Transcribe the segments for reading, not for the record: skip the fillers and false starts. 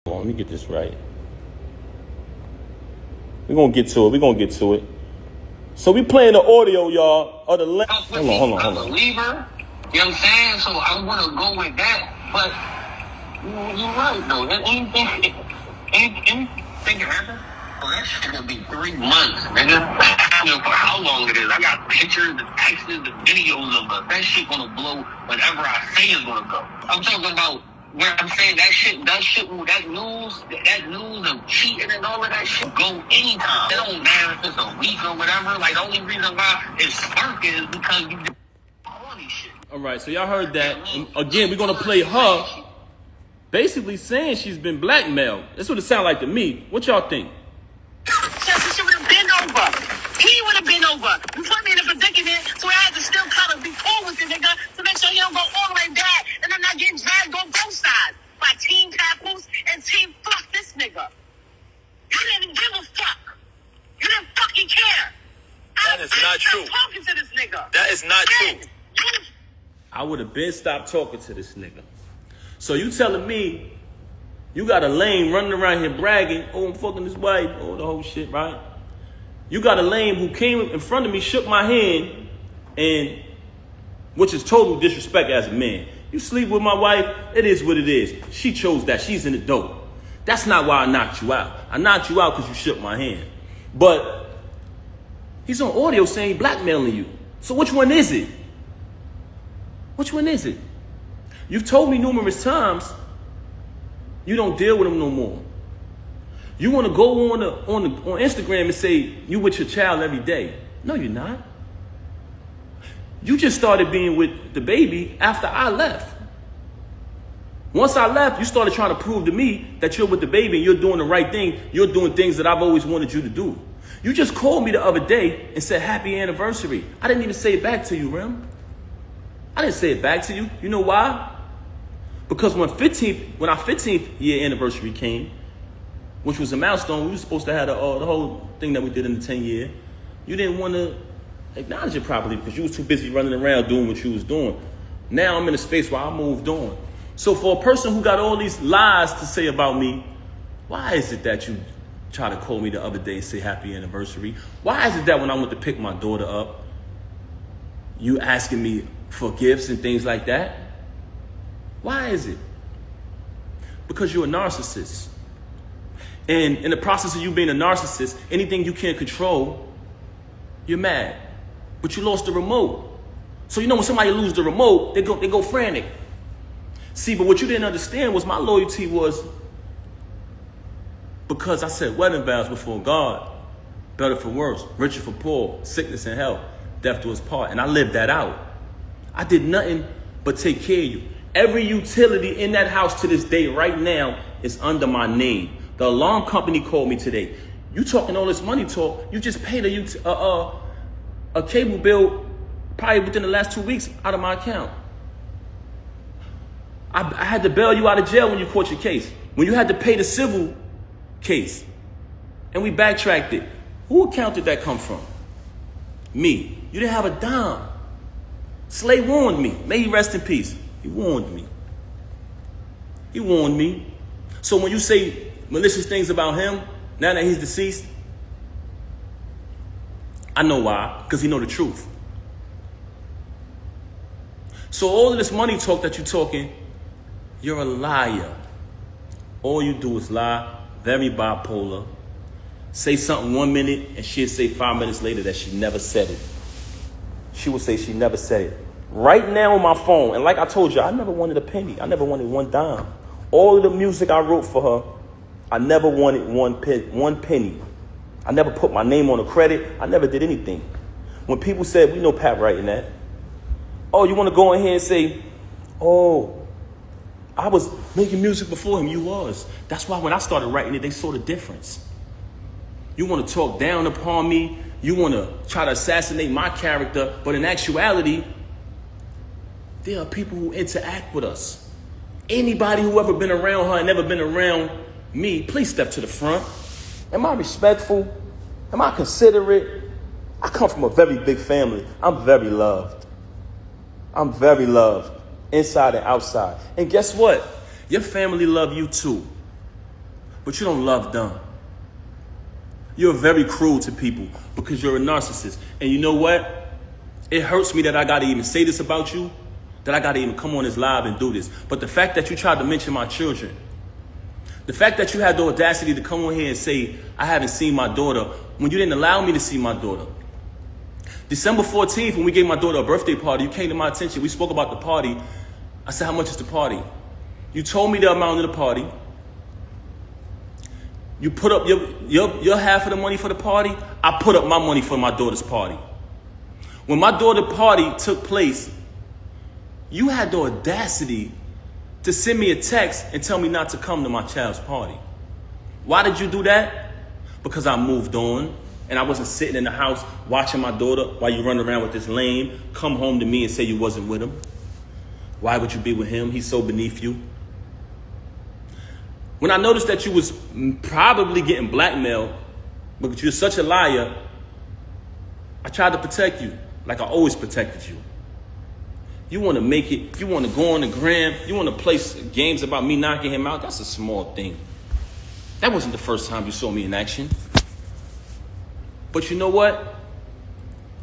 Hold on, let me get this right. We're gonna get to it. So we playing the audio, y'all, of the hold on. I'm a believer, you know what I'm saying? So I want to go with that, but you're right, though. Anything can happen. Well, that shit gonna be 3 months, nigga. I don't know for how long it is. I got pictures, the texts, the videos of us. That shit gonna blow whenever I say it's gonna go. I'm talking about where I'm saying that news of cheating and all of that shit go anytime. It don't matter if it's a week or whatever. Like, the only reason why it's sparking is because you do all these shit. All right, so y'all heard that. And again, we're gonna play her basically saying she's been blackmailed. That's what it sounds like to me. What y'all think? She would have been over. He would have been over. You put me in a predicament, so I had to still kind of be cool with the nigga to make sure he don't go all the way bad, and I'm not getting dragged on both sides by Team Papoose and Team Fuck this nigga. You didn't give a fuck. You didn't fucking care. That is not true. Talking to this nigga. That is not true. I would have been stopped talking to this nigga. So you telling me you got a lame running around here bragging, oh, I'm fucking this wife, oh, the whole shit, right? You got a lame who came in front of me, shook my hand, and which is total disrespect as a man. You sleep with my wife, it is what it is. She chose that. She's an adult. That's not why I knocked you out. I knocked you out because you shook my hand. But he's on audio saying blackmailing you. So which one is it? Which one is it? You've told me numerous times you don't deal with him no more. You want to go on Instagram and say you with your child every day. No, you're not. You just started being with the baby after I left. Once I left, you started trying to prove to me that you're with the baby and you're doing the right thing. You're doing things that I've always wanted you to do. You just called me the other day and said happy anniversary. I didn't even say it back to you, Rem. I didn't say it back to you. You know why? Because when our 15th year anniversary came, which was a milestone, we were supposed to have the whole thing that we did in the 10 year. You didn't want to acknowledge it properly because you was too busy running around doing what you was doing. Now I'm in a space where I moved on. So for a person who got all these lies to say about me, why is it that you try to call me the other day and say happy anniversary? Why is it that when I went to pick my daughter up, you asking me for gifts and things like that? Why is it? Because you're a narcissist. And in the process of you being a narcissist, anything you can't control, you're mad. But you lost the remote. So you know when somebody loses the remote, they go frantic. See, but what you didn't understand was my loyalty was because I said wedding vows before God, better for worse, richer for poor, sickness and health, death to his part. And I lived that out. I did nothing but take care of you. Every utility in that house to this day right now is under my name. The alarm company called me today. You talking all this money talk, you just paid a cable bill probably within the last 2 weeks out of my account. I had to bail you out of jail when you caught your case. When you had to pay the civil case. And we backtracked it. Who account did that come from? Me. You didn't have a dime. Slay warned me. May he rest in peace. He warned me. He warned me. So when you say malicious things about him, now that he's deceased, I know why. Because he know the truth. So all of this money talk that you're talking, you're a liar. All you do is lie, very bipolar. Say something 1 minute and she'll say 5 minutes later that she never said it. She will say she never said it. Right now on my phone, and like I told you, I never wanted a penny. I never wanted one dime. All of the music I wrote for her, I never wanted one penny. I never put my name on a credit. I never did anything. When people said, we know Pat writing that. Oh, you want to go in here and say, oh, I was making music before him. You was. That's why when I started writing it, they saw the difference. You want to talk down upon me. You want to try to assassinate my character. But in actuality, there are people who interact with us. Anybody who ever been around her and never been around me, please step to the front. Am I respectful? Am I considerate? I come from a very big family. I'm very loved. I'm very loved, inside and outside. And guess what? Your family love you too. but you don't love them. You're very cruel to people because you're a narcissist. And you know what? It hurts me that I gotta even say this about you, that I gotta even come on this live and do this. But the fact that you tried to mention my children, the fact that you had the audacity to come on here and say, I haven't seen my daughter, when you didn't allow me to see my daughter. December 14th, when we gave my daughter a birthday party, you came to my attention. We spoke about the party. I said, how much is the party? You told me the amount of the party. You put up your half of the money for the party. I put up my money for my daughter's party. When my daughter's party took place, you had the audacity to send me a text and tell me not to come to my child's party. Why did you do that? Because I moved on and I wasn't sitting in the house watching my daughter while you run around with this lame, come home to me and say you wasn't with him. Why would you be with him? He's so beneath you. When I noticed that you was probably getting blackmailed because you're such a liar, I tried to protect you like I always protected you. You want to make it, you want to go on the gram, you want to play games about me knocking him out, that's a small thing. That wasn't the first time you saw me in action. But you know what?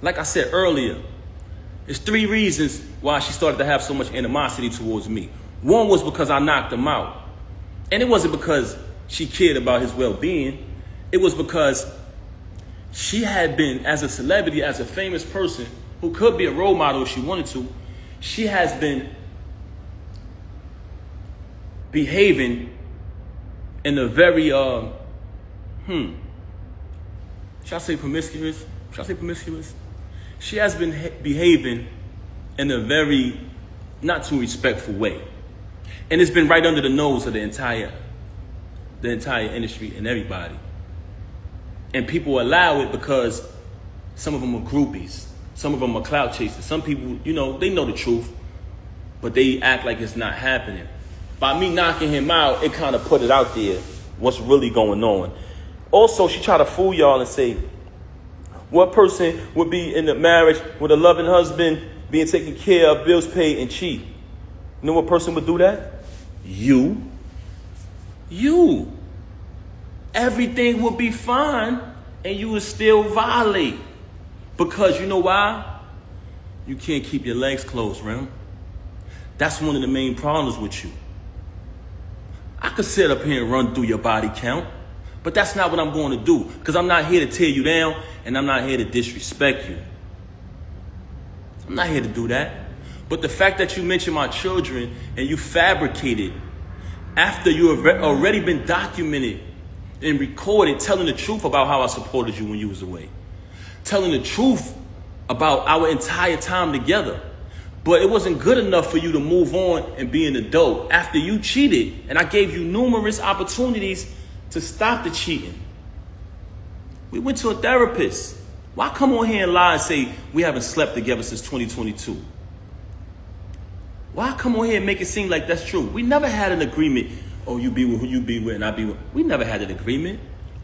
Like I said earlier, there's 3 reasons why she started to have so much animosity towards me. One was because I knocked him out. And it wasn't because she cared about his well-being. It was because she had been, as a celebrity, as a famous person who could be a role model if she wanted to, she has been behaving in a very, should I say promiscuous? She has been behaving in a very not too respectful way. And it's been right under the nose of the entire industry and everybody. And people allow it because some of them are groupies. Some of them are clout chasers. Some people, they know the truth, but they act like it's not happening. By me knocking him out, it kind of put it out there, what's really going on. Also, she tried to fool y'all and say, what person would be in a marriage with a loving husband, being taken care of, bills paid, and cheat? You know what person would do that? You. Everything would be fine, and you would still violate. Because you know why? You can't keep your legs closed, Rem. That's one of the main problems with you. I could sit up here and run through your body count, but that's not what I'm going to do, because I'm not here to tear you down, and I'm not here to disrespect you. I'm not here to do that. But the fact that you mentioned my children and you fabricated after you have already been documented and recorded telling the truth about how I supported you when you was away. Telling the truth about our entire time together. But it wasn't good enough for you to move on and be an adult after you cheated. And I gave you numerous opportunities to stop the cheating. We went to a therapist. Why come on here and lie and say we haven't slept together since 2022? Why come on here and make it seem like that's true? We never had an agreement. Oh, you be with who you be with and I be with. We never had an agreement.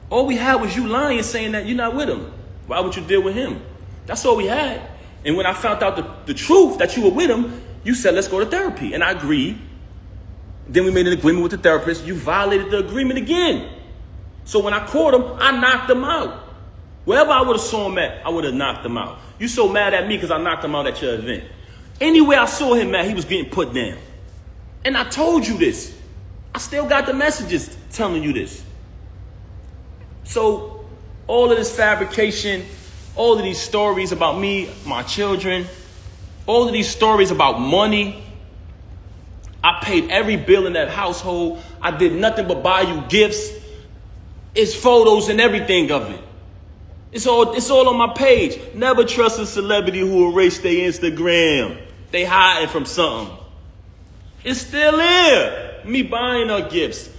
All we had was you lying, saying that you're not with him. Why would you deal with him? That's all we had. And when I found out the truth that you were with him, you said, let's go to therapy. And I agreed. Then we made an agreement with the therapist. You violated the agreement again. So when I caught him, I knocked him out. Wherever I would have saw him at, I would have knocked him out. You so mad at me because I knocked him out at your event. Anywhere I saw him at, he was getting put down. And I told you this. I still got the messages telling you this. So all of this fabrication, all of these stories about me, my children, all of these stories about money. I paid every bill in that household. I did nothing but buy you gifts. It's photos and everything of it. It's all on my page. Never trust a celebrity who erased their Instagram. They hiding from something. It's still there. Me buying her gifts.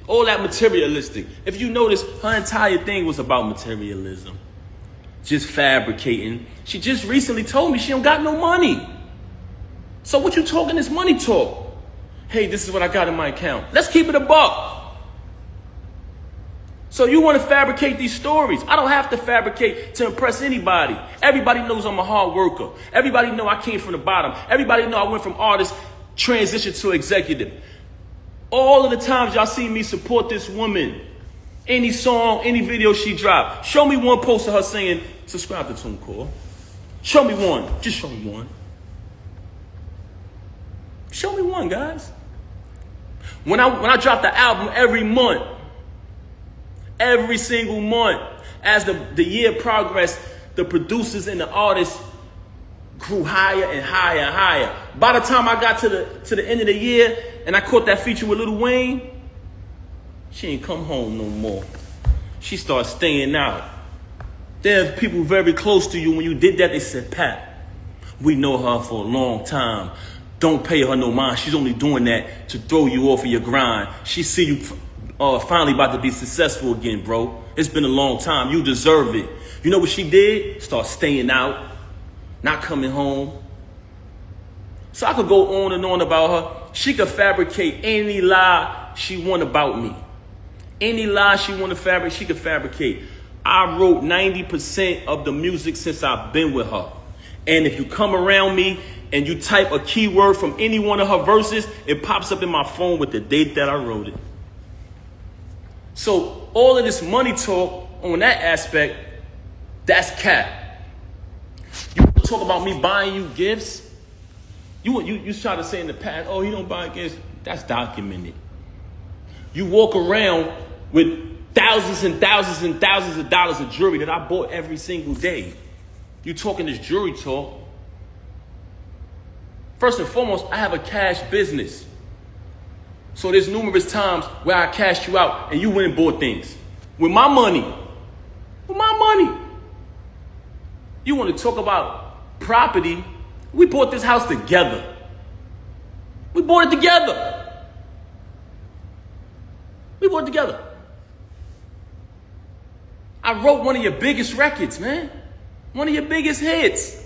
All that materialistic. If you notice, her entire thing was about materialism. Just fabricating. She just recently told me she don't got no money. So what you talking this money talk? Hey, this is what I got in my account. Let's keep it a buck. So you want to fabricate these stories. I don't have to fabricate to impress anybody. Everybody knows I'm a hard worker. Everybody know I came from the bottom. Everybody know I went from artist transition to executive. All of the times y'all see me support this woman, any song, any video she dropped, show me one post of her saying, subscribe to TuneCore. Show me one. Just show me one. Show me one, guys. When I drop the album every month, every single month, as the year progressed, the producers and the artists grew higher and higher and higher. By the time I got to the end of the year and I caught that feature with Lil Wayne, she ain't come home no more. She started staying out. There's people very close to you. When you did that, they said, Pat, we know her for a long time. Don't pay her no mind. She's only doing that to throw you off of your grind. She see you finally about to be successful again, bro. It's been a long time. You deserve it. You know what she did? Start staying out, not coming home. So I could go on and on about her. She could fabricate any lie she want about me. Any lie she want to fabricate, she could fabricate. I wrote 90% of the music since I've been with her. And if you come around me and you type a keyword from any one of her verses, it pops up in my phone with the date that I wrote it. So all of this money talk on that aspect, that's cap. You talk about me buying you gifts. You try to say in the past, oh, he don't buy gifts. That's documented. You walk around with thousands and thousands and thousands of dollars of jewelry that I bought every single day. You talking this jewelry talk. First and foremost, I have a cash business. So there's numerous times where I cashed you out and you went and bought things. With my money. With my money. You want to talk about property? We bought this house together. We bought it together. We bought it together. I wrote one of your biggest records, man. One of your biggest hits.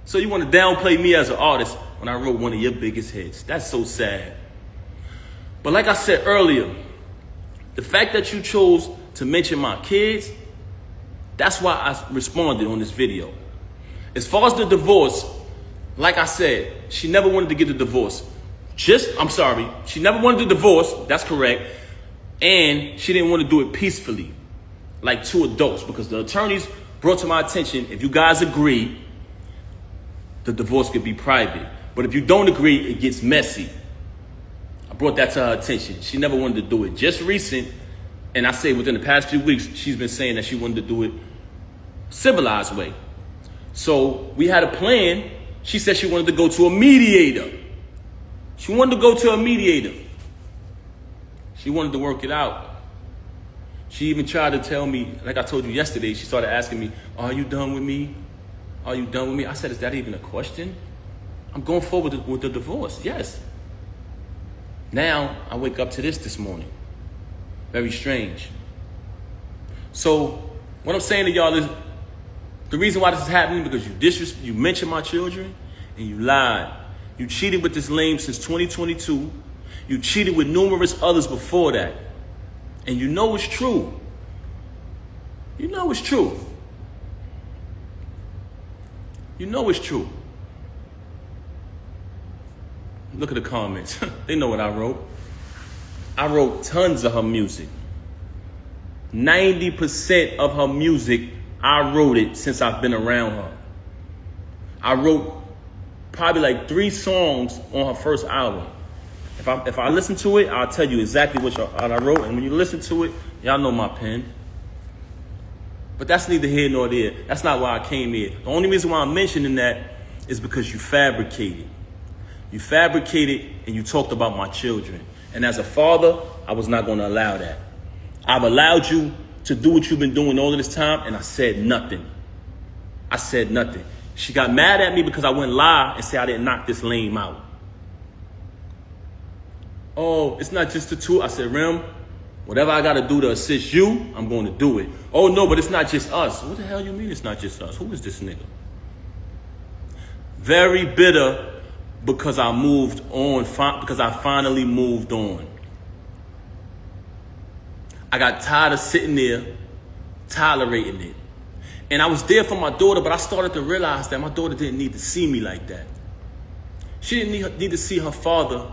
So you want to downplay me as an artist when I wrote one of your biggest hits. That's so sad. But like I said earlier, the fact that you chose to mention my kids, that's why I responded on this video. As far as the divorce, like I said, she never wanted to get a divorce. She never wanted the divorce, that's correct. And she didn't want to do it peacefully, like two adults, because the attorneys brought to my attention, if you guys agree, the divorce could be private. But if you don't agree, it gets messy. I brought that to her attention. She never wanted to do it. Just recent, and I say within the past few weeks, she's been saying that she wanted to do it civilized way. So we had a plan. She said she wanted to go to a mediator. She wanted to go to a mediator. She wanted to work it out. She even tried to tell me, like I told you yesterday, she started asking me, are you done with me? Are you done with me? I said, is that even a question? I'm going forward with the divorce, yes. Now, I wake up to this morning. Very strange. So, what I'm saying to y'all is, the reason why this is happening because you mentioned my children and you lied. You cheated with this lame since 2022. You cheated with numerous others before that. And you know it's true. You know it's true. You know it's true. Look at the comments. They know what I wrote. I wrote tons of her music. 90% of her music, I wrote it since I've been around her. I wrote probably like 3 songs on her first album. If I listen to it, I'll tell you exactly what I wrote. And when you listen to it, y'all know my pen. But that's neither here nor there. That's not why I came here. The only reason why I'm mentioning that is because you fabricated. You fabricated and you talked about my children. And as a father, I was not going to allow that. I've allowed you to do what you've been doing all of this time, and I said nothing. I said nothing. She got mad at me because I went live and said I didn't knock this lame out. Oh, it's not just the two. I said, Rem, whatever I got to do to assist you, I'm going to do it. Oh, no, but it's not just us. What the hell you mean it's not just us? Who is this nigga? Very bitter because I moved on, because I finally moved on. I got tired of sitting there tolerating it. And I was there for my daughter, but I started to realize that my daughter didn't need to see me like that. She didn't need to see her father